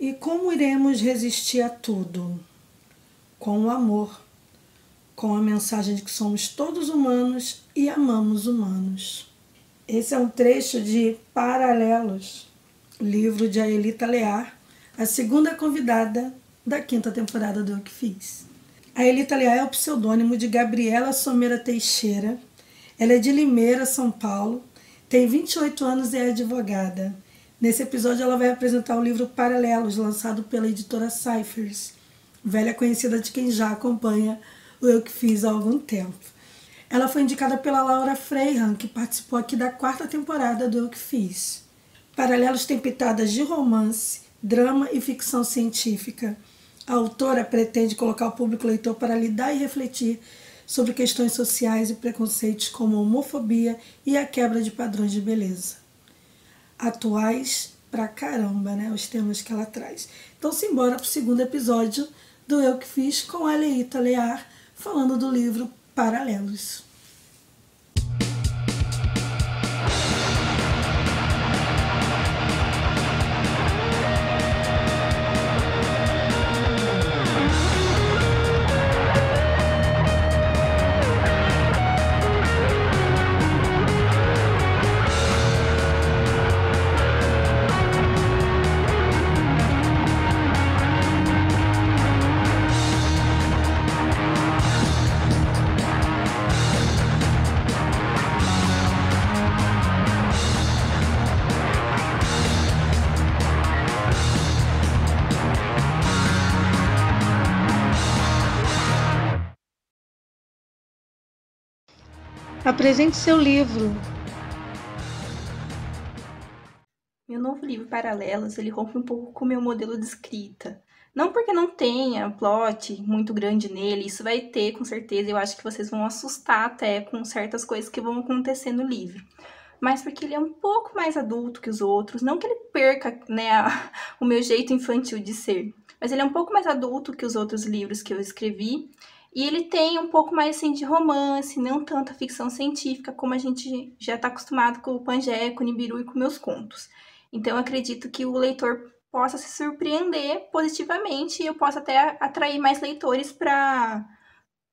E como iremos resistir a tudo? Com o amor, com a mensagem de que somos todos humanos e amamos humanos. Esse é um trecho de Paralelos, livro de Aelita Lear, a segunda convidada da 5ª temporada do Eu Que Fiz. A Aelita Lear é o pseudônimo de Gabriela Somera Teixeira. Ela é de Limeira, São Paulo, tem 28 anos e é advogada. Nesse episódio ela vai apresentar o livro Paralelos, lançado pela editora Cyphers, velha conhecida de quem já acompanha o Eu Que Fiz há algum tempo. Ela foi indicada pela Laura Freihan, que participou aqui da 4ª temporada do Eu Que Fiz. Paralelos tem pitadas de romance, drama e ficção científica. A autora pretende colocar o público leitor para lidar e refletir sobre questões sociais e preconceitos como a homofobia e a quebra de padrões de beleza. Atuais pra caramba, né? Os temas que ela traz. Então, simbora pro segundo episódio do Eu Que Fiz com a Aelita Lear, falando do livro Paralelos. Apresente seu livro. Meu novo livro Paralelos, ele rompe um pouco com o meu modelo de escrita. Não porque não tenha plot muito grande nele, isso vai ter com certeza, eu acho que vocês vão assustar até com certas coisas que vão acontecer no livro. Mas porque ele é um pouco mais adulto que os outros, não que ele perca, né, o meu jeito infantil de ser, mas ele é um pouco mais adulto que os outros livros que eu escrevi, e ele tem um pouco mais assim de romance, não tanta ficção científica como a gente já está acostumado com o Pangé, com o Nibiru e com meus contos. Então eu acredito que o leitor possa se surpreender positivamente e eu possa até atrair mais leitores para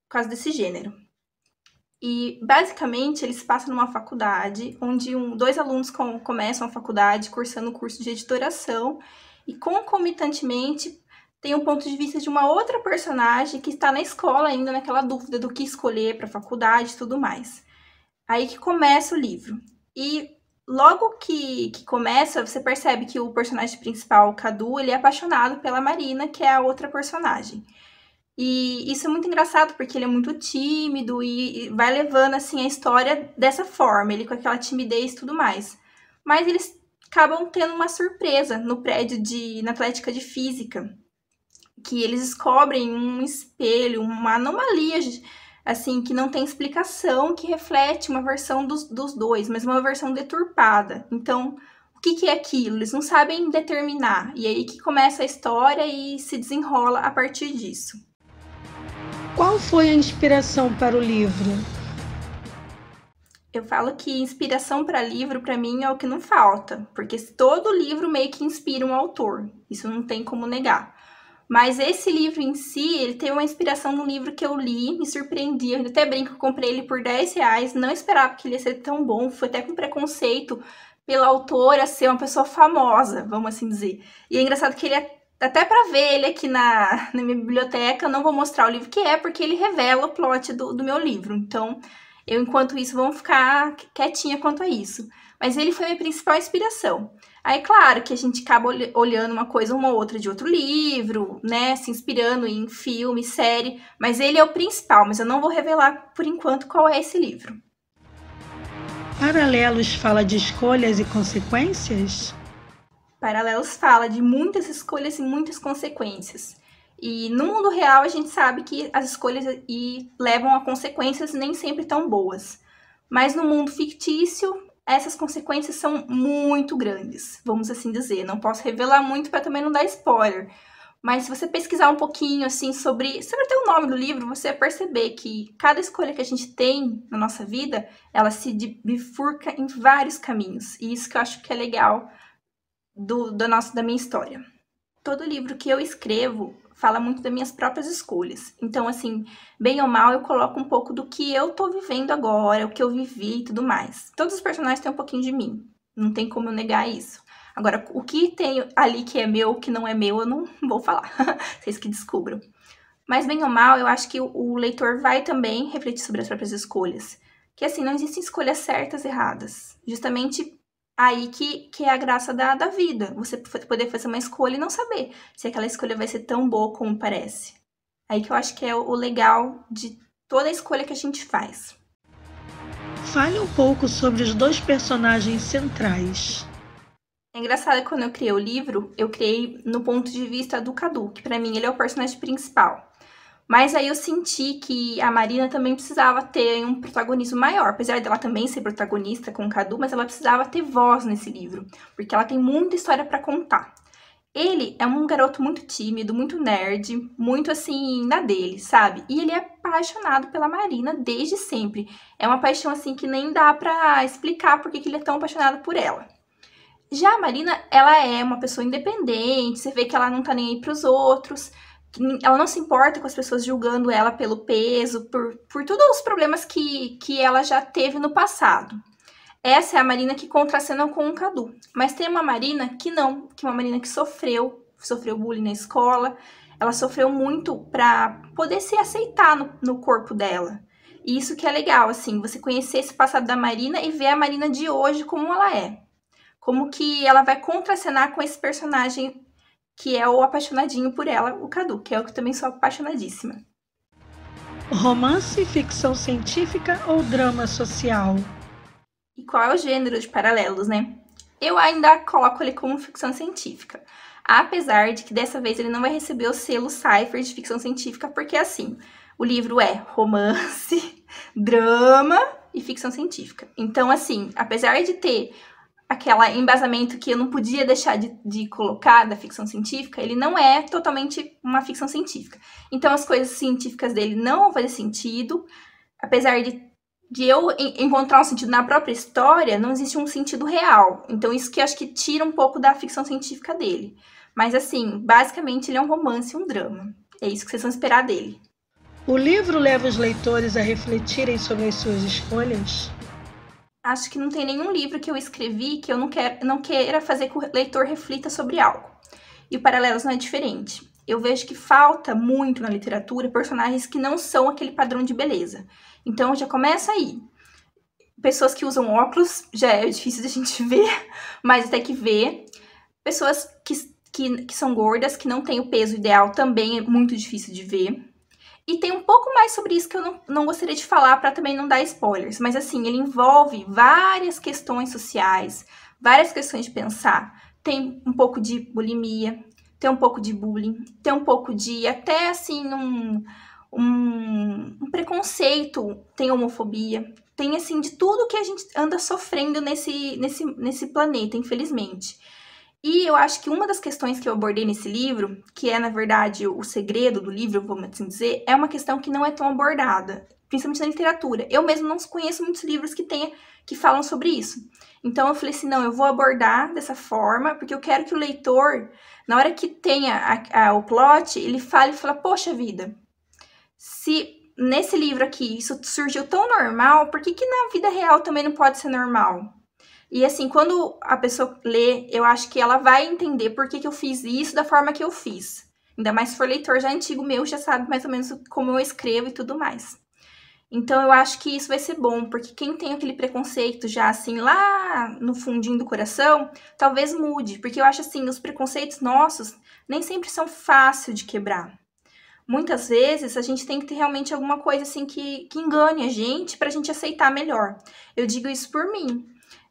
por causa desse gênero. E basicamente eles passam numa faculdade onde dois alunos começam a faculdade cursando o curso de editoração e concomitantemente tem um ponto de vista de uma outra personagem que está na escola ainda naquela dúvida do que escolher para a faculdade e tudo mais. Aí que começa o livro. E logo que começa, você percebe que o personagem principal, o Cadu, ele é apaixonado pela Marina, que é a outra personagem. E isso é muito engraçado, porque ele é muito tímido e vai levando, assim, a história dessa forma, ele com aquela timidez e tudo mais. Mas eles acabam tendo uma surpresa no prédio na Atlética de Física, que eles descobrem um espelho, uma anomalia, assim, que não tem explicação, que reflete uma versão dos dois, mas uma versão deturpada. Então, o que é aquilo? Eles não sabem determinar. E aí que começa a história e se desenrola a partir disso. Qual foi a inspiração para o livro? Eu falo que inspiração para livro, para mim, é o que não falta, porque todo livro meio que inspira um autor, isso não tem como negar. Mas esse livro em si, ele teve uma inspiração num livro que eu li, me surpreendi, eu até brinco, eu comprei ele por R$10, não esperava que ele ia ser tão bom, foi até com preconceito pela autora ser uma pessoa famosa, vamos assim dizer. E é engraçado que ele até para ver ele aqui na minha biblioteca, eu não vou mostrar o livro que é, porque ele revela o plot do meu livro. Então, eu, enquanto isso, vou ficar quietinha quanto a isso. Mas ele foi a minha principal inspiração. Aí, claro, que a gente acaba olhando uma coisa ou uma outra de outro livro, né? Se inspirando em filme, série. Mas ele é o principal, mas eu não vou revelar, por enquanto, qual é esse livro. Paralelos fala de escolhas e consequências? Paralelos fala de muitas escolhas e muitas consequências. E no mundo real a gente sabe que as escolhas levam a consequências nem sempre tão boas. Mas no mundo fictício, essas consequências são muito grandes, vamos assim dizer. Não posso revelar muito para também não dar spoiler. Mas se você pesquisar um pouquinho assim sobre até o nome do livro, você vai perceber que cada escolha que a gente tem na nossa vida, ela se bifurca em vários caminhos. E isso que eu acho que é legal da minha história. todo livro que eu escrevo fala muito das minhas próprias escolhas. Então, assim, bem ou mal, eu coloco um pouco do que eu tô vivendo agora, o que eu vivi e tudo mais. Todos os personagens têm um pouquinho de mim. Não tem como eu negar isso. Agora, o que tem ali que é meu, o que não é meu, eu não vou falar. Vocês que descubram. Mas, bem ou mal, eu acho que o leitor vai também refletir sobre as próprias escolhas. Que, assim, não existem escolhas certas e erradas. Justamente aí que é a graça da vida. Você poder fazer uma escolha e não saber se aquela escolha vai ser tão boa como parece. Aí que eu acho que é o legal de toda a escolha que a gente faz. Fale um pouco sobre os 2 personagens centrais. É engraçado que quando eu criei o livro, eu criei no ponto de vista do Cadu, que pra mim ele é o personagem principal. Mas aí eu senti que a Marina também precisava ter um protagonismo maior. Apesar dela também ser protagonista com o Cadu, mas ela precisava ter voz nesse livro, porque ela tem muita história pra contar. Ele é um garoto muito tímido, muito nerd, muito assim, na dele, sabe? E ele é apaixonado pela Marina desde sempre. É uma paixão assim que nem dá pra explicar porque que ele é tão apaixonado por ela. Já a Marina, ela é uma pessoa independente, você vê que ela não tá nem aí pros outros, ela não se importa com as pessoas julgando ela pelo peso, por todos os problemas que ela já teve no passado. Essa é a Marina que contracena com o Cadu. Mas tem uma Marina que não, que é uma Marina que sofreu bullying na escola, ela sofreu muito pra poder se aceitar no corpo dela. E isso que é legal, assim, você conhecer esse passado da Marina e ver a Marina de hoje como ela é. Como que ela vai contracenar com esse personagem que é o apaixonadinho por ela, o Cadu, que é eu que também sou apaixonadíssima. Romance, ficção científica ou drama social? E qual é o gênero de Paralelos, né? Eu ainda coloco ele como ficção científica. Apesar de que dessa vez ele não vai receber o selo Cypher de ficção científica, porque assim, o livro é romance, drama e ficção científica. Então, assim, apesar de ter aquele embasamento que eu não podia deixar de colocar da ficção científica, ele não é totalmente uma ficção científica. Então, as coisas científicas dele não vão fazer sentido, apesar de eu encontrar um sentido na própria história, não existe um sentido real. Então, isso que eu acho que tira um pouco da ficção científica dele. Mas, assim, basicamente, ele é um romance e um drama. É isso que vocês vão esperar dele. O livro leva os leitores a refletirem sobre as suas escolhas? Acho que não tem nenhum livro que eu escrevi que eu não queira fazer que o leitor reflita sobre algo. E o Paralelos não é diferente. Eu vejo que falta muito na literatura personagens que não são aquele padrão de beleza. Então já começa aí. Pessoas que usam óculos, já é difícil de a gente ver, mas até que ver. Pessoas que são gordas, que não têm o peso ideal, também é muito difícil de ver. E tem um pouco mais sobre isso que eu não gostaria de falar para também não dar spoilers. Mas assim, ele envolve várias questões sociais, várias questões de pensar. Tem um pouco de bulimia, tem um pouco de bullying, tem um pouco de até assim um preconceito, tem homofobia, tem assim de tudo que a gente anda sofrendo nesse planeta, infelizmente. E eu acho que uma das questões que eu abordei nesse livro, que é, na verdade, o segredo do livro, vamos assim dizer, é uma questão que não é tão abordada, principalmente na literatura. Eu mesmo não conheço muitos livros que falam sobre isso. Então eu falei assim, não, eu vou abordar dessa forma, porque eu quero que o leitor, na hora que tenha o plot, ele fale e fala, poxa vida, se nesse livro aqui isso surgiu tão normal, por que na vida real também não pode ser normal? E assim, quando a pessoa lê, eu acho que ela vai entender por que eu fiz isso da forma que eu fiz. Ainda mais se for leitor já antigo meu, já sabe mais ou menos como eu escrevo e tudo mais. Então eu acho que isso vai ser bom, porque quem tem aquele preconceito já assim lá no fundinho do coração, talvez mude. Porque eu acho assim, os preconceitos nossos nem sempre são fáceis de quebrar. Muitas vezes a gente tem que ter realmente alguma coisa assim que engane a gente pra gente aceitar melhor. Eu digo isso por mim.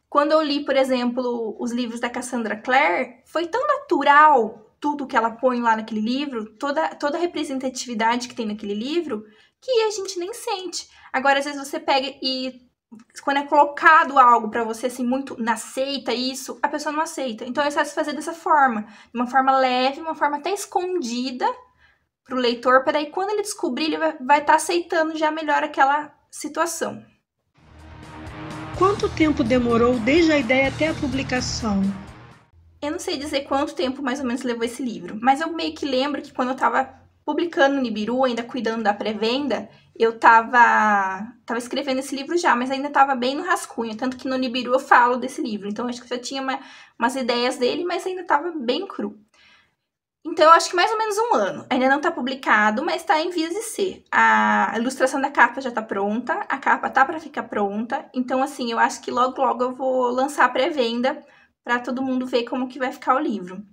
Quando eu li, por exemplo, os livros da Cassandra Clare, foi tão natural tudo que ela põe lá naquele livro, toda a representatividade que tem naquele livro, que a gente nem sente. Agora, às vezes você pega e quando é colocado algo pra você, assim, muito aceita isso, a pessoa não aceita. Então, é fácil fazer dessa forma, de uma forma leve, uma forma até escondida pro leitor, para daí quando ele descobrir, ele vai estar aceitando já melhor aquela situação. Quanto tempo demorou desde a ideia até a publicação? Eu não sei dizer quanto tempo mais ou menos levou esse livro, mas eu meio que lembro que quando eu tava publicando no Nibiru, ainda cuidando da pré-venda, eu tava escrevendo esse livro já, mas ainda tava bem no rascunho, tanto que no Nibiru eu falo desse livro, então acho que eu já tinha umas ideias dele, mas ainda tava bem cru. Então, eu acho que mais ou menos um ano. Ainda não tá publicado, mas tá em vias de ser. A ilustração da capa já tá pronta, a capa tá para ficar pronta. Então, assim, eu acho que logo, logo eu vou lançar a pré-venda para todo mundo ver como que vai ficar o livro.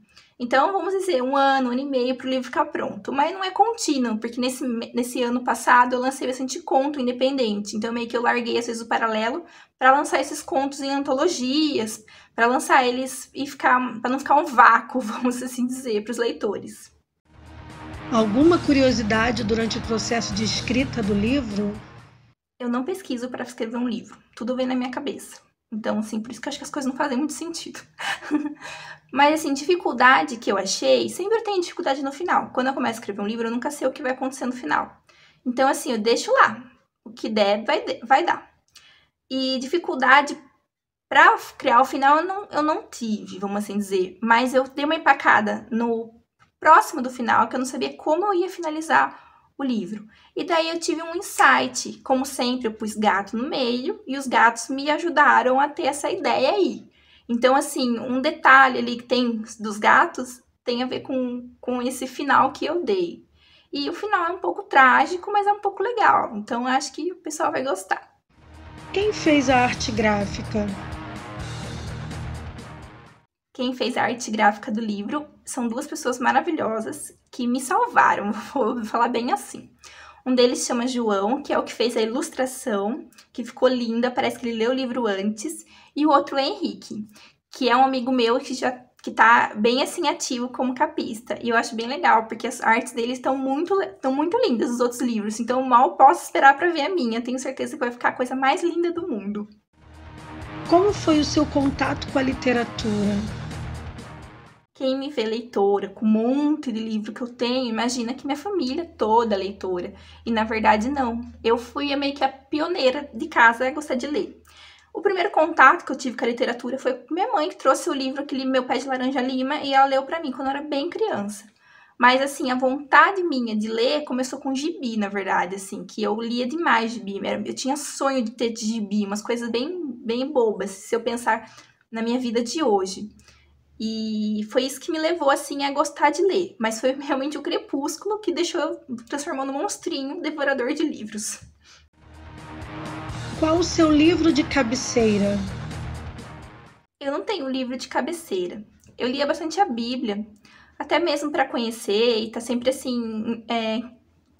Então, vamos dizer, um ano e meio para o livro ficar pronto. Mas não é contínuo, porque nesse ano passado eu lancei bastante conto independente. Então, meio que eu larguei, às vezes, o paralelo para lançar esses contos em antologias, para lançar eles e para não ficar um vácuo, vamos assim dizer, para os leitores. Alguma curiosidade durante o processo de escrita do livro? Eu não pesquiso para escrever um livro, tudo vem na minha cabeça. Então, assim, por isso que eu acho que as coisas não fazem muito sentido. Mas, assim, dificuldade que eu achei, sempre tem dificuldade no final. Quando eu começo a escrever um livro, eu nunca sei o que vai acontecer no final. Então, assim, eu deixo lá. O que der, vai dar. E dificuldade para criar o final eu não tive, vamos assim dizer. Mas eu dei uma empacada no próximo do final, que eu não sabia como eu ia finalizar o livro. E daí eu tive um insight. Como sempre, eu pus gato no meio e os gatos me ajudaram a ter essa ideia aí. Então, assim, um detalhe ali que tem dos gatos tem a ver com esse final que eu dei. E o final é um pouco trágico, mas é um pouco legal. Então, acho que o pessoal vai gostar. Quem fez a arte gráfica? Quem fez a arte gráfica do livro são duas pessoas maravilhosas que me salvaram, vou falar bem assim. Um deles chama João, que é o que fez a ilustração, que ficou linda, parece que ele leu o livro antes. E o outro é Henrique, que é um amigo meu que tá bem assim ativo como capista. E eu acho bem legal, porque as artes dele estão muito lindas, os outros livros. Então mal posso esperar para ver a minha. Tenho certeza que vai ficar a coisa mais linda do mundo. Como foi o seu contato com a literatura? Quem me vê leitora, com um monte de livro que eu tenho, imagina que minha família toda é leitora. E na verdade não. Eu fui meio que a pioneira de casa a gostar de ler. O primeiro contato que eu tive com a literatura foi com minha mãe, que trouxe o livro, aquele Meu Pé de Laranja Lima, e ela leu para mim quando eu era bem criança. Mas, assim, a vontade minha de ler começou com gibi, na verdade, assim, que eu lia demais gibi. Eu tinha sonho de ter gibi, umas coisas bem bobas, se eu pensar na minha vida de hoje. E foi isso que me levou, assim, a gostar de ler. Mas foi realmente o Crepúsculo que deixou eu transformando num monstrinho devorador de livros. Qual o seu livro de cabeceira? Eu não tenho livro de cabeceira. Eu lia bastante a Bíblia, até mesmo para conhecer e tá sempre, assim,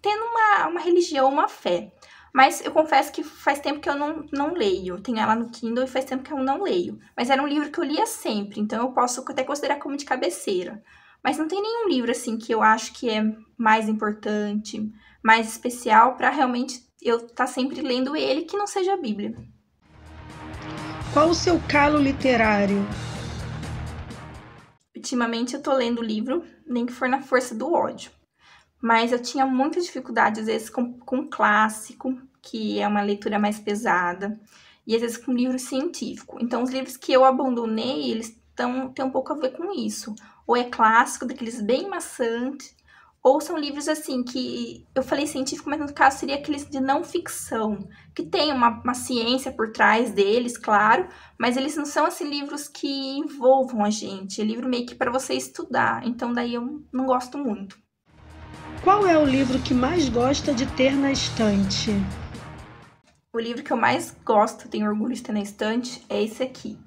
tendo uma religião, uma fé. Mas eu confesso que faz tempo que eu não leio. Tenho ela no Kindle e faz tempo que eu não leio. Mas era um livro que eu lia sempre, então eu posso até considerar como de cabeceira. Mas não tem nenhum livro, assim, que eu acho que é mais importante, mais especial, para realmente eu estar sempre lendo ele, que não seja a Bíblia. Qual o seu calo literário? Ultimamente eu tô lendo o livro, nem que for na força do ódio. Mas eu tinha muita dificuldade, às vezes, com clássico, que é uma leitura mais pesada, e às vezes com livro científico. Então, os livros que eu abandonei, eles têm um pouco a ver com isso. Ou é clássico, daqueles bem maçantes, ou são livros, assim, que eu falei científico, mas no caso seria aqueles de não ficção, que tem uma ciência por trás deles, claro, mas eles não são, assim, livros que envolvam a gente. É livro meio que para você estudar. Então, daí eu não gosto muito. Qual é o livro que mais gosta de ter na estante? O livro que eu mais gosto, tenho orgulho de ter na estante, é esse aqui.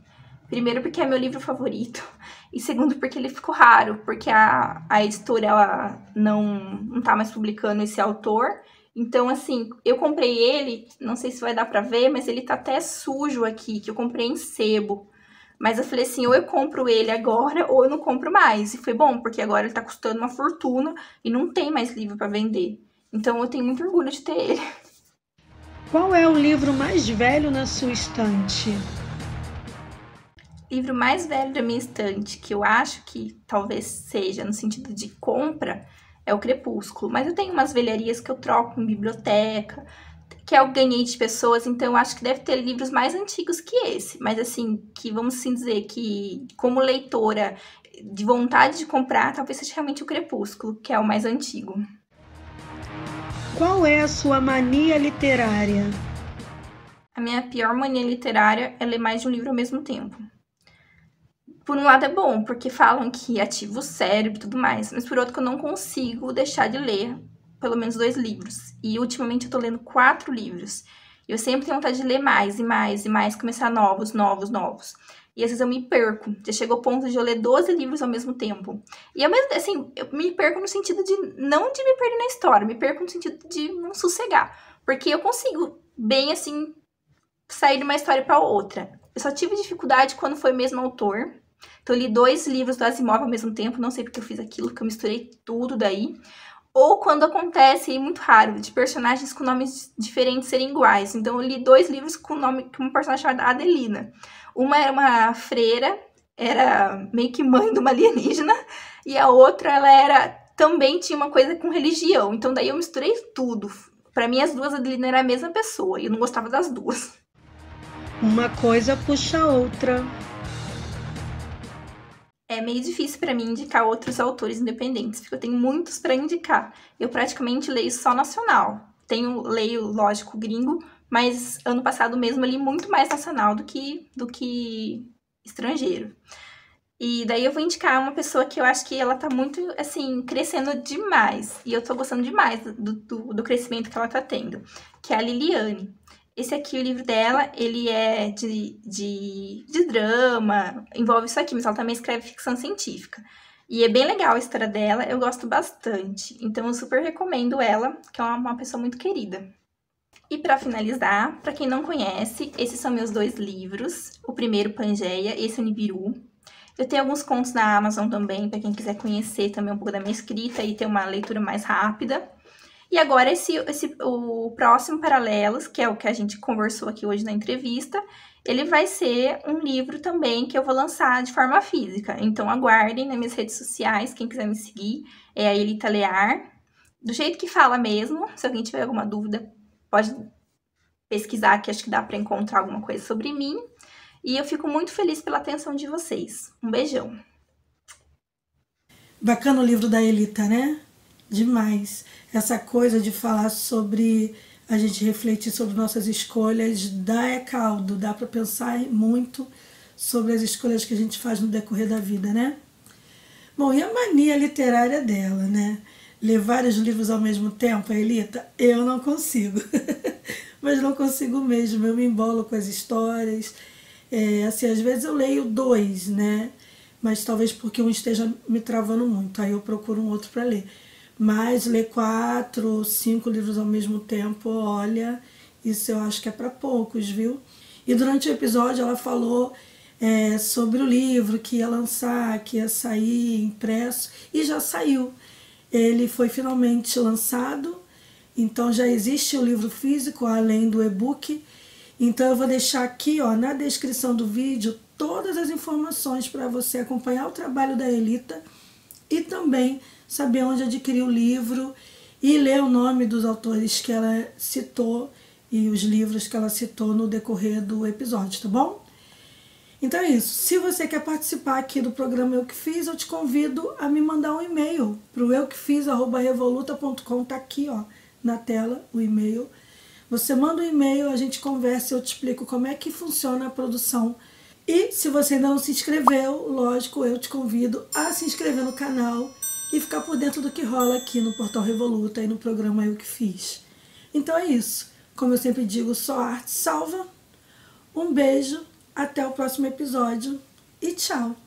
Primeiro porque é meu livro favorito, e segundo porque ele ficou raro, porque a editora ela não tá mais publicando esse autor. Então, assim, eu comprei ele, não sei se vai dar pra ver, mas ele tá até sujo aqui, que eu comprei em sebo. Mas eu falei assim, ou eu compro ele agora, ou eu não compro mais. E foi bom, porque agora ele tá custando uma fortuna e não tem mais livro pra vender. Então eu tenho muito orgulho de ter ele. Qual é o livro mais velho na sua estante? Livro mais velho da minha estante, que eu acho que talvez seja no sentido de compra, é o Crepúsculo. Mas eu tenho umas velharias que eu troco em biblioteca. que eu ganhei de pessoas, então eu acho que deve ter livros mais antigos que esse. Mas assim, que vamos assim dizer que como leitora de vontade de comprar, talvez seja realmente o Crepúsculo, que é o mais antigo. Qual é a sua mania literária? A minha pior mania literária é ler mais de um livro ao mesmo tempo. Por um lado é bom, porque falam que ativa o cérebro e tudo mais, mas por outro que eu não consigo deixar de ler pelo menos 2 livros. E ultimamente eu tô lendo 4 livros. E eu sempre tenho vontade de ler mais e mais e mais, começar novos. E às vezes eu me perco. Já chegou ao ponto de eu ler 12 livros ao mesmo tempo. E ao mesmo assim, eu me perco no sentido de não de me perder na história, me perco no sentido de não sossegar. Porque eu consigo bem assim sair de uma história para outra. Eu só tive dificuldade quando foi o mesmo autor. Então, eu li 2 livros do Asimov ao mesmo tempo, não sei porque eu fiz aquilo, porque eu misturei tudo daí. Ou quando acontece, e muito raro, de personagens com nomes diferentes serem iguais. Então, eu li 2 livros com uma personagem chamada Adelina. Uma era uma freira, era meio que mãe de uma alienígena, e a outra, também tinha uma coisa com religião. Então, daí eu misturei tudo. Pra mim, as duas Adelina era a mesma pessoa, e eu não gostava das duas. Uma coisa puxa a outra. É meio difícil pra mim indicar outros autores independentes, porque eu tenho muitos pra indicar. Eu praticamente leio só nacional. Leio, lógico, gringo, mas ano passado mesmo eu li muito mais nacional do que estrangeiro. E daí eu vou indicar uma pessoa que eu acho que ela tá muito, assim, crescendo demais. E eu tô gostando demais do crescimento que ela tá tendo, que é a Liliane. Esse aqui, o livro dela, ele é de drama, envolve isso aqui, mas ela também escreve ficção científica. E é bem legal a história dela, eu gosto bastante. Então, eu super recomendo ela, que é uma pessoa muito querida. E para finalizar, para quem não conhece, esses são meus 2 livros. O primeiro, Pangeia, esse é o Nibiru. Eu tenho alguns contos na Amazon também, para quem quiser conhecer também um pouco da minha escrita e ter uma leitura mais rápida. E agora o próximo Paralelos, que é o que a gente conversou aqui hoje na entrevista, ele vai ser um livro também que eu vou lançar de forma física. Então aguardem nas minhas redes sociais, quem quiser me seguir, é a Elita Lear. Do jeito que fala mesmo, se alguém tiver alguma dúvida, pode pesquisar, que acho que dá para encontrar alguma coisa sobre mim. E eu fico muito feliz pela atenção de vocês. Um beijão. Bacana o livro da Elita, né? Demais. Essa coisa de falar sobre a gente refletir sobre nossas escolhas dá caldo, dá para pensar muito sobre as escolhas que a gente faz no decorrer da vida, né? Bom, e a mania literária dela, né? Ler vários livros ao mesmo tempo, a Elita, eu não consigo. Mas não consigo mesmo, eu me embolo com as histórias. Assim, às vezes eu leio 2, né? Mas talvez porque um esteja me travando muito, aí eu procuro um outro para ler. Mas ler 4, 5 livros ao mesmo tempo, olha, isso eu acho que é para poucos, viu? E durante o episódio ela falou sobre o livro que ia lançar, que ia sair impresso, e já saiu. Ele foi finalmente lançado, então já existe o livro físico, além do e-book. Então eu vou deixar aqui na descrição do vídeo todas as informações para você acompanhar o trabalho da Elita e também saber onde adquirir o livro e ler o nome dos autores que ela citou e os livros que ela citou no decorrer do episódio, tá bom? Então é isso. Se você quer participar aqui do programa Eu Que Fiz, eu te convido a me mandar um e-mail para o euquefiz@revoluta.com, tá aqui na tela o e-mail. Você manda um e-mail, a gente conversa e eu te explico como é que funciona a produção. E se você ainda não se inscreveu, lógico, eu te convido a se inscrever no canal e ficar por dentro do que rola aqui no Portal Revoluta e no programa Eu Que Fiz. Então é isso. Como eu sempre digo, só a arte salva. Um beijo, até o próximo episódio e tchau!